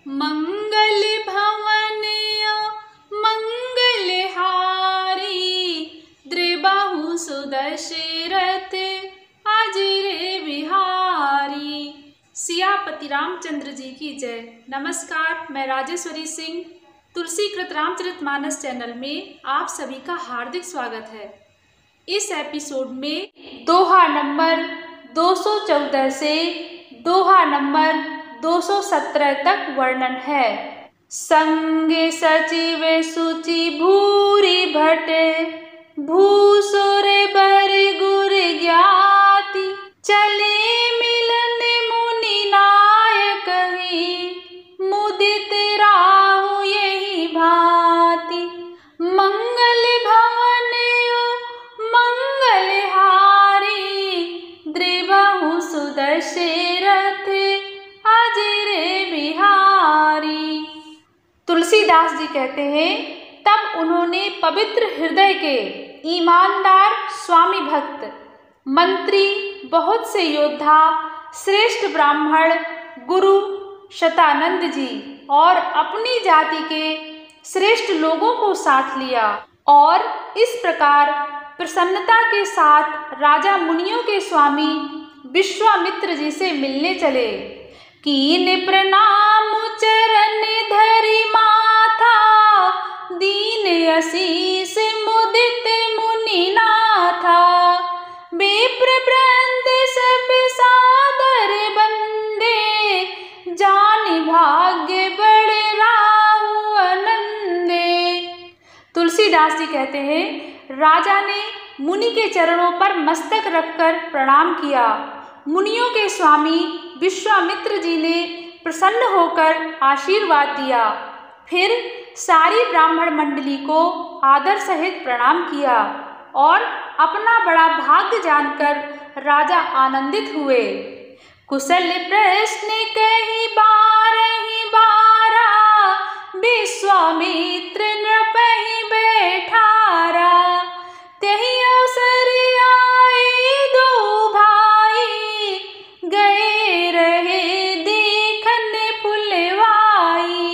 मंगल भवन मंगलहारी, द्रिबाहु सुदशरथ अजर बिहारी। सियापति रामचंद्र जी की जय। नमस्कार, मैं राजेश्वरी सिंह तुलसीकृत रामचरितमानस चैनल में आप सभी का हार्दिक स्वागत है। इस एपिसोड में दोहा नंबर 214 से दोहा नंबर 217 तक वर्णन है। संगे सचिव सुचि भूरि भट, भूसुर बर गुर ज्ञाति, चले मिलन मुनि नायक ही, मुदित राहु यही भांति। मंगल भवन मंगलहारी, द्रिबाहु सुदशरथ अजर बिहारी। तुलसीदास जी कहते हैं, तब उन्होंने पवित्र हृदय के ईमानदार स्वामी भक्त, मंत्री, बहुत से योद्धा, श्रेष्ठ ब्राह्मण, गुरु शतानंद जी और अपनी जाति के श्रेष्ठ लोगों को साथ लिया और इस प्रकार प्रसन्नता के साथ राजा मुनियों के स्वामी विश्वामित्र जी से मिलने चले। कीन प्रणाम चरण धरि माथा, दीन आशीष मुदित मुनि नाथा, विप्र वृंद सब सादर बंदे, जानि भाग्य बड़े राहु आनंदे। तुलसीदास जी कहते हैं, राजा ने मुनि के चरणों पर मस्तक रखकर प्रणाम किया। मुनियों के स्वामी विश्वामित्र जी ने प्रसन्न होकर आशीर्वाद दिया। फिर सारी ब्राह्मण मंडली को आदर सहित प्रणाम किया और अपना बड़ा भाग्य जानकर राजा आनंदित हुए। कुशल प्रश्न कही बारहि बारा, विश्वामित्र नृपहि बैठारा, तहि अवसर आए दो भाई, गए रहे देखन फुलवाई।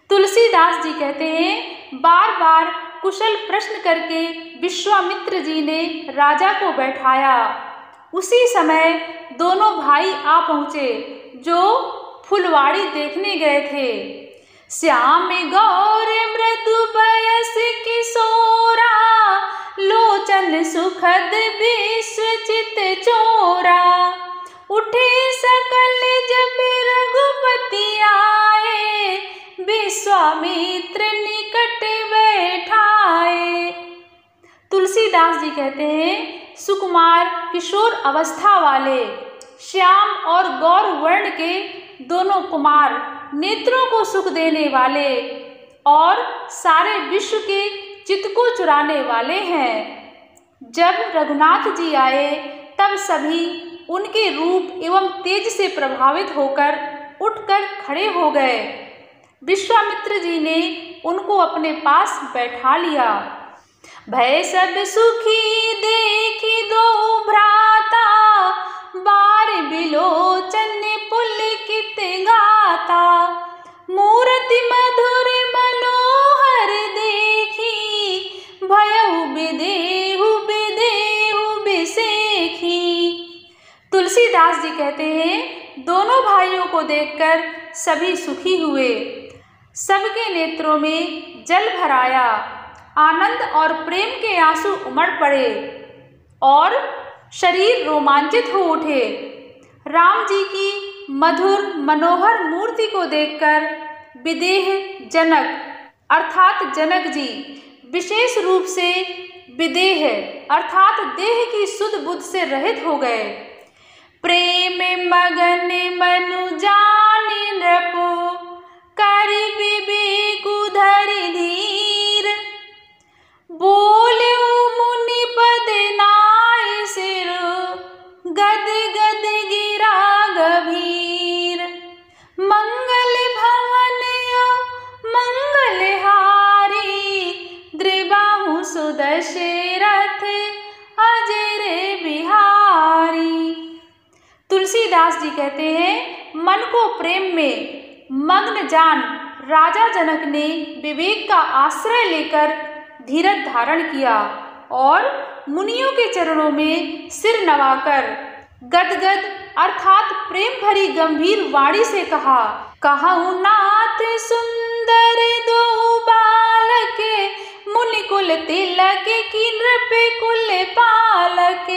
तुलसीदास जी कहते हैं, बार बार कुशल प्रश्न करके विश्वामित्र जी ने राजा को बैठाया। उसी समय दोनों भाई आ पहुँचे जो फुलवाड़ी देखने गए थे। श्याम गौर मृदु बयस किशोरा, लोचन सुखद विश्वचित चोरा, उठे सकल जब रघुपति आए, विश्वामित्र निकट बैठाए। तुलसीदास जी कहते हैं, सुकुमार किशोर अवस्था वाले श्याम और गौर वर्ण के दोनों कुमार, नेत्रों को सुख देने वाले और सारे विश्व के चित्त को चुराने वाले हैं। जब रघुनाथ जी आए तब सभी उनके रूप एवं तेज से प्रभावित होकर उठकर खड़े हो गए। विश्वामित्र जी ने उनको अपने पास बैठा लिया। भय सब सुखी देखी दो भ्राता, बार बिलोचन पुलकित गाता, मूर्ति मधुर मनोहर देखी, भयउ विदेहु विदेहु बिसेखी। तुलसीदास जी कहते हैं, दोनों भाइयों को देखकर सभी सुखी हुए। सबके नेत्रों में जल भर आया, आनंद और प्रेम के आंसू उमड़ पड़े और शरीर रोमांचित हो उठे। राम जी की मधुर मनोहर मूर्ति को देखकर विदेह जनक अर्थात जनक जी विशेष रूप से विदेह अर्थात देह की सुध बुद्ध से रहित हो गए। प्रेम मगन मनु जानि नृपो, करि विवेकु धरि धीर, बोलेउ मुनि पद नाहि सिर, गद गद गिरा गभीर। मंगल भवन मंगलहारी, द्रिबाहु सुदशरथ अजर बिहारी। तुलसीदास जी कहते हैं, मन को प्रेम में, मग्न जान राजा जनक ने विवेक का आश्रय लेकर धीरज धारण किया और मुनियों के चरणों में सिर नवाकर गदगद अर्थात प्रेम भरी गंभीर वाणी से कहा, कहूँ नाथ सुंदर दो बालक, मुनि कुल तिलक की नृप कुल पालक,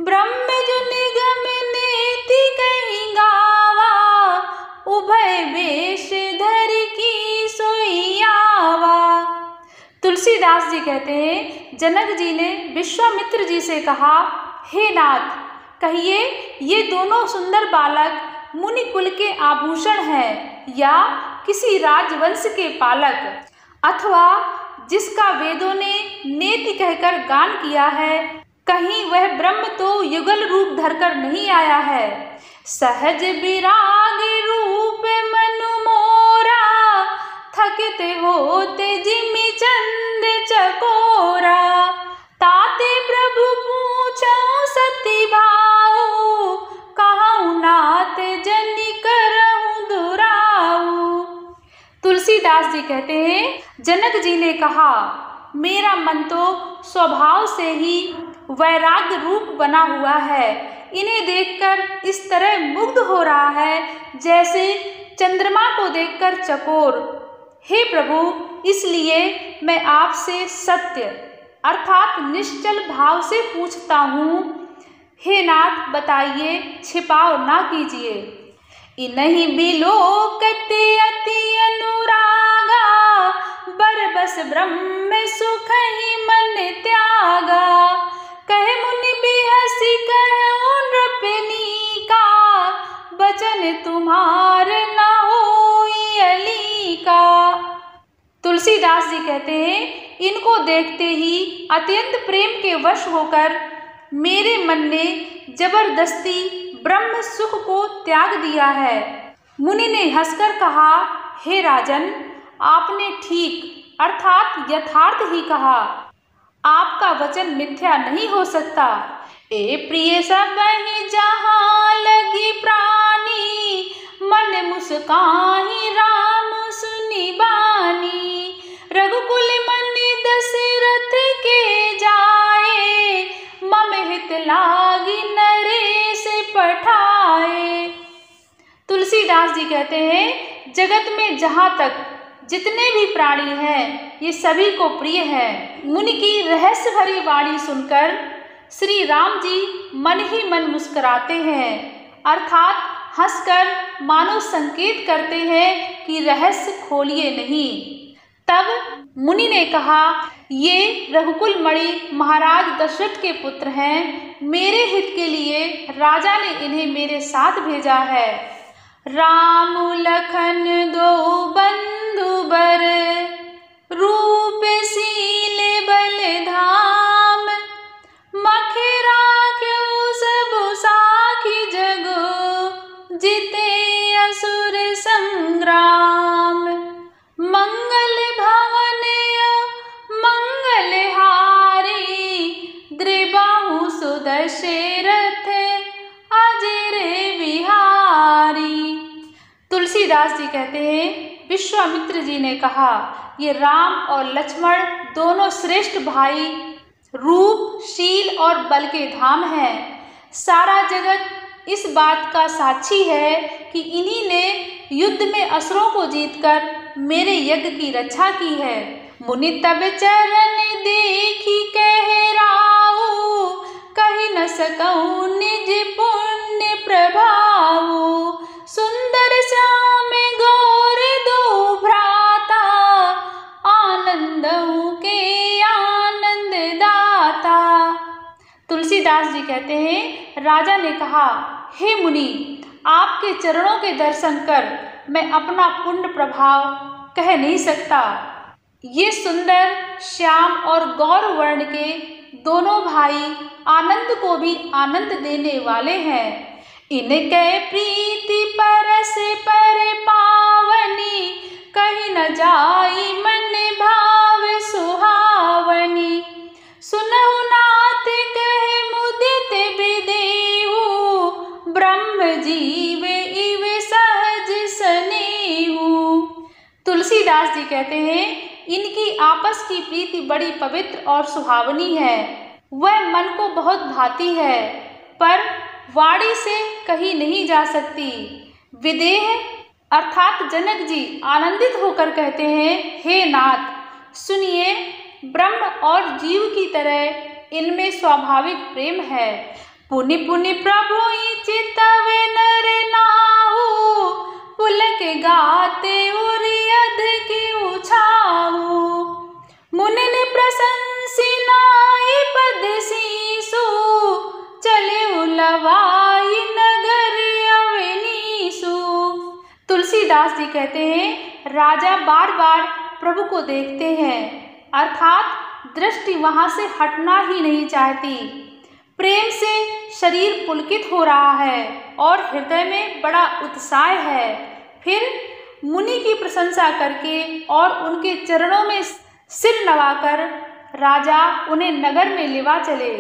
ब्रह्म जो निगम नेति कहीं गावा, उभय वेश धर की सोई आवा। तुलसीदास जी कहते हैं, जनक जी ने विश्वामित्र जी से कहा, हे नाथ, कहिए ये दोनों सुंदर बालक मुनि कुल के आभूषण हैं या किसी राजवंश के पालक, अथवा जिसका वेदों ने नेति कहकर गान किया है, कहीं वह ब्रह्म तो युगल रूप धरकर नहीं आया है। सहज विराग रूप मनु मोरा, थकित होते जिमि चंद चकोरा, ताते प्रभु पूछऊं सती भाऊ, कहूँ नाथ जनि करहूँ दुराऊ। तुलसीदास जी कहते हैं, जनक जी ने कहा, मेरा मन तो स्वभाव से ही वैराग्य रूप बना हुआ है, इन्हें देखकर इस तरह मुग्ध हो रहा है जैसे चंद्रमा को देखकर चकोर। हे प्रभु, इसलिए मैं आपसे सत्य अर्थात निश्चल भाव से पूछता हूँ, हे नाथ बताइए, छिपाव ना कीजिए। इन्हीं बिलोकत अति अनुरागा, बरबस ब्रह्म सुख ही मन त्यागा, कहे मुनि बिहसी कहूँ नृपनी का, बचन तुम्हार न होई अली का। तुलसीदास जी कहते हैं, इनको देखते ही अत्यंत प्रेम के वश होकर मेरे मन ने जबरदस्ती ब्रह्म सुख को त्याग दिया है। मुनि ने हंसकर कहा, हे राजन, आपने ठीक अर्थात यथार्थ ही कहा, आपका वचन मिथ्या नहीं हो सकता। ए प्रिय सब ही जहाँ लगी प्राणी, मन मुस्काही राम सुनी बानी, रघुकुल मनि दशरथ के जाए, मम हित लागी नरेश पठाए। तुलसीदास जी कहते हैं, जगत में जहाँ तक जितने भी प्राणी हैं, ये सभी को प्रिय है। मुनि की रहस्य भरी वाणी सुनकर श्री राम जी मन ही मन मुस्कुराते हैं, अर्थात हंसकर मानो संकेत करते हैं कि रहस्य खोलिए नहीं। तब मुनि ने कहा, ये रघुकुल मणि महाराज दशरथ के पुत्र हैं, मेरे हित के लिए राजा ने इन्हें मेरे साथ भेजा है। राम लखन दो बंधु बर, रूप शील बल धाम, मखे राख्यो सब साखी जगो, जिते असुर संग्राम, मंगल भवन मंगल हारी, द्रिबाहु सुदशरथ अजर बिहारी। तुलसीदास जी कहते हैं, विश्वामित्र जी ने कहा, ये राम और लक्ष्मण दोनों श्रेष्ठ भाई रूप शील और बल के धाम हैं। सारा जगत इस बात का साक्षी है कि इन्हीं ने युद्ध में असुरों को जीतकर मेरे यज्ञ की रक्षा की है। मुनि तब चरण देखी कह राऊ, कही न सकऊं निज पुण्य प्रभाऊ, सुंदर श्याम गौर दो भ्राता, आनंदऊ के आनंद दाता। तुलसीदास जी कहते हैं, राजा ने कहा, हे मुनि, आपके चरणों के दर्शन कर मैं अपना पुण्य प्रभाव कह नहीं सकता। ये सुंदर श्याम और गौर वर्ण के दोनों भाई आनंद को भी आनंद देने वाले हैं। इनके प्रीति परस पर पावनी, कहीं न जाई मन भाव सुहावनी, सुनहु नाथ कहे मुदित विदेहु, ब्रह्म जीव इव सहज सनेहु। तुलसीदास जी कहते हैं, इनकी आपस की प्रीति बड़ी पवित्र और सुहावनी है। वह मन को बहुत भाती है, पर वाणी से कही नहीं जा सकती। विदेह अर्थात जनक जी आनंदित होकर कहते हैं, हे नाथ सुनिए, ब्रह्म और जीव की तरह इनमें स्वाभाविक प्रेम है। पुनि पुनि प्रभु चितवे नर नाहु, पुलक गाते उरियध की उछाहु। मुनि ने प्रशंसी नाई पद सीसु, चले उलवाई नगर अवनीसु। तुलसीदास जी कहते हैं, राजा बार बार प्रभु को देखते हैं, अर्थात दृष्टि वहां से हटना ही नहीं चाहती। प्रेम से शरीर पुलकित हो रहा है और हृदय में बड़ा उत्साह है। फिर मुनि की प्रशंसा करके और उनके चरणों में सिर नवाकर राजा उन्हें नगर में लेवा चले।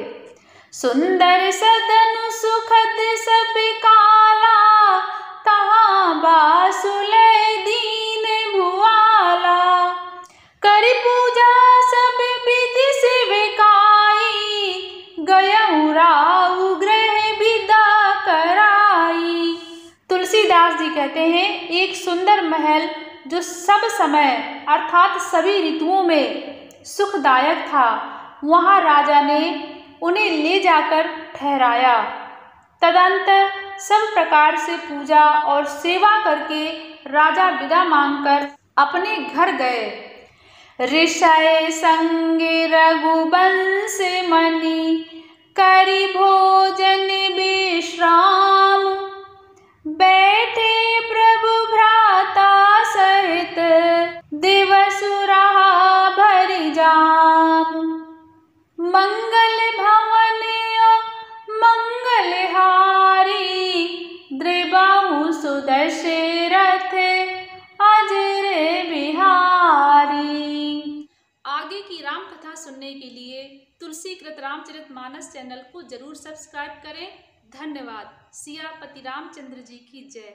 सुंदर सदन सुखद सब काला, तहाँ बासुलय दीन भुआला। करि पूजा सब विधि सेविकाई, गयउ राउ गृह विदा कराई। तुलसीदास जी कहते हैं, एक सुंदर महल जो सब समय अर्थात सभी ऋतुओं में सुखदायक था, वहां राजा ने उन्हें ले जाकर ठहराया। तदंतर सब प्रकार से पूजा और सेवा करके राजा विदा मांगकर अपने घर गए। ऋषय संग रघुवंश मणि, करि भोजन विश्राम। बैठे प्रभु भ्राता सहित, दिवसु रहा भरि जाम। मंगल भवन मंगलहारी, द्रिबाहु सुदशरथ अजर बिहारी। आगे की राम कथा सुनने के लिए तुलसीकृत रामचरितमानस चैनल को जरूर सब्सक्राइब करें। धन्यवाद। सियापति रामचंद्र जी की जय।